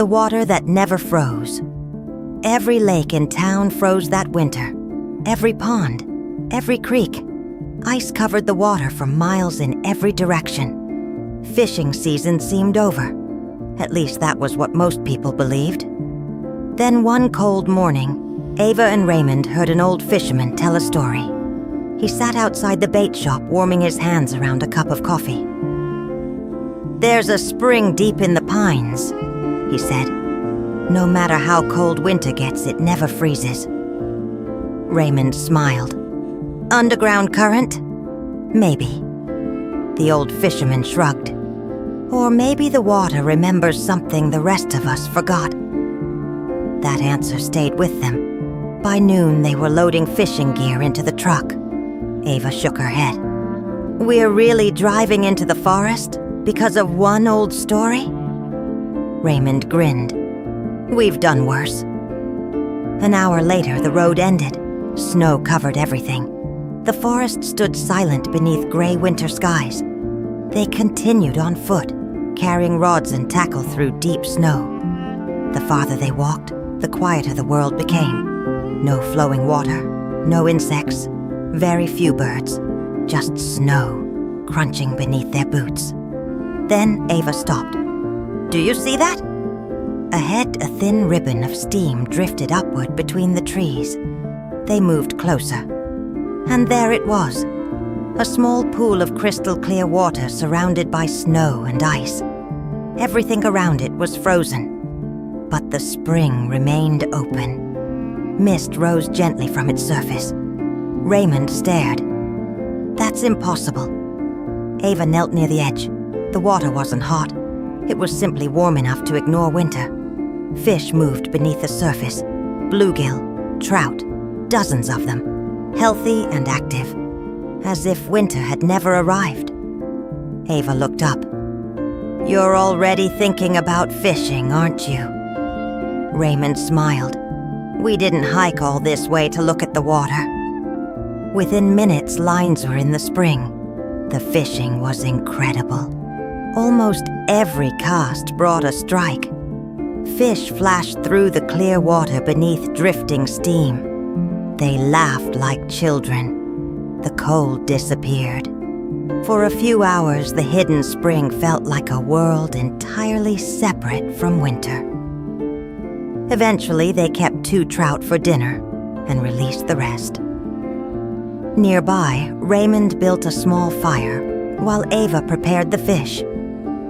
The water that never froze. Every lake in town froze that winter. Every pond, every creek. Ice covered the water for miles in every direction. Fishing season seemed over. At least that was what most people believed. Then one cold morning, Ava and Raymond heard an old fisherman tell a story. He sat outside the bait shop warming his hands around a cup of coffee. "There's a spring deep in the pines," he said. "No matter how cold winter gets, it never freezes." Raymond smiled. "Underground current? Maybe." The old fisherman shrugged. "Or maybe the water remembers something the rest of us forgot." That answer stayed with them. By noon, they were loading fishing gear into the truck. Ava shook her head. "We're really driving into the forest because of one old story?" Raymond grinned. "We've done worse." An hour later, the road ended. Snow covered everything. The forest stood silent beneath gray winter skies. They continued on foot, carrying rods and tackle through deep snow. The farther they walked, the quieter the world became. No flowing water, no insects, very few birds, just snow crunching beneath their boots. Then Ava stopped. "Do you see that?" Ahead, a thin ribbon of steam drifted upward between the trees. They moved closer. And there it was, a small pool of crystal clear water surrounded by snow and ice. Everything around it was frozen. But the spring remained open. Mist rose gently from its surface. Raymond stared. "That's impossible." Ava knelt near the edge. The water wasn't hot. It was simply warm enough to ignore winter. Fish moved beneath the surface. Bluegill, trout, dozens of them, healthy and active, as if winter had never arrived. Ava looked up. "You're already thinking about fishing, aren't you?" Raymond smiled. "We didn't hike all this way to look at the water." Within minutes, lines were in the spring. The fishing was incredible. Almost every cast brought a strike. Fish flashed through the clear water beneath drifting steam. They laughed like children. The cold disappeared. For a few hours, the hidden spring felt like a world entirely separate from winter. Eventually, they kept 2 trout for dinner and released the rest. Nearby, Raymond built a small fire while Ava prepared the fish.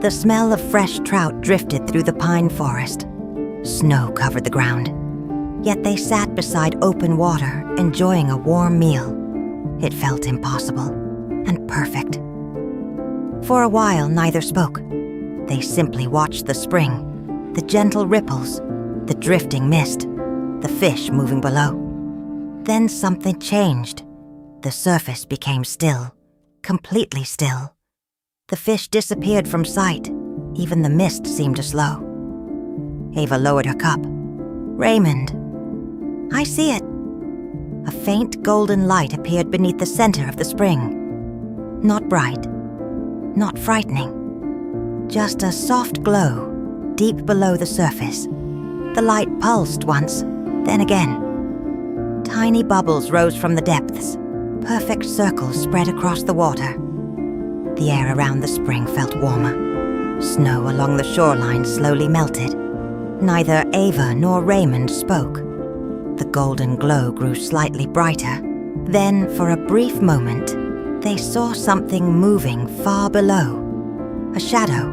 The smell of fresh trout drifted through the pine forest. Snow covered the ground. Yet they sat beside open water, enjoying a warm meal. It felt impossible and perfect. For a while, neither spoke. They simply watched the spring, the gentle ripples, the drifting mist, the fish moving below. Then something changed. The surface became still, completely still. The fish disappeared from sight. Even the mist seemed to slow. Ava lowered her cup. "Raymond." "I see it." A faint golden light appeared beneath the center of the spring. Not bright, not frightening. Just a soft glow, deep below the surface. The light pulsed once, then again. Tiny bubbles rose from the depths. Perfect circles spread across the water. The air around the spring felt warmer. Snow along the shoreline slowly melted. Neither Ava nor Raymond spoke. The golden glow grew slightly brighter. Then, for a brief moment, they saw something moving far below. A shadow,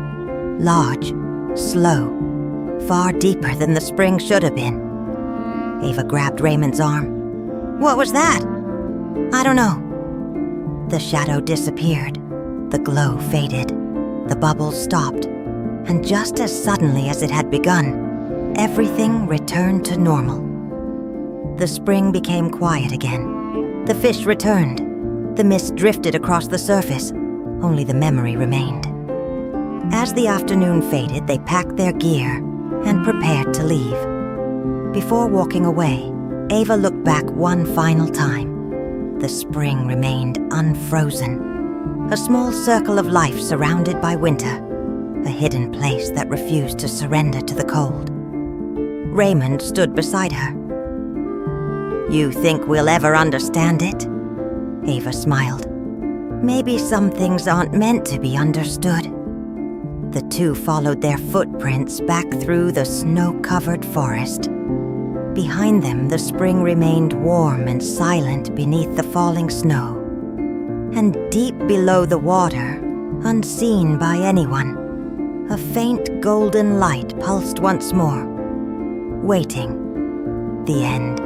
large, slow, far deeper than the spring should have been. Ava grabbed Raymond's arm. "What was that?" "I don't know." The shadow disappeared. The glow faded. The bubbles stopped. And just as suddenly as it had begun, everything returned to normal. The spring became quiet again. The fish returned. The mist drifted across the surface. Only the memory remained. As the afternoon faded, they packed their gear and prepared to leave. Before walking away, Ava looked back one final time. The spring remained unfrozen. A small circle of life surrounded by winter. a hidden place that refused to surrender to the cold. Raymond stood beside her. "You think we'll ever understand it?" Ava smiled. "Maybe some things aren't meant to be understood." The two followed their footprints back through the snow-covered forest. Behind them, the spring remained warm and silent beneath the falling snow. And deep below the water, unseen by anyone, a faint golden light pulsed once more, waiting the end.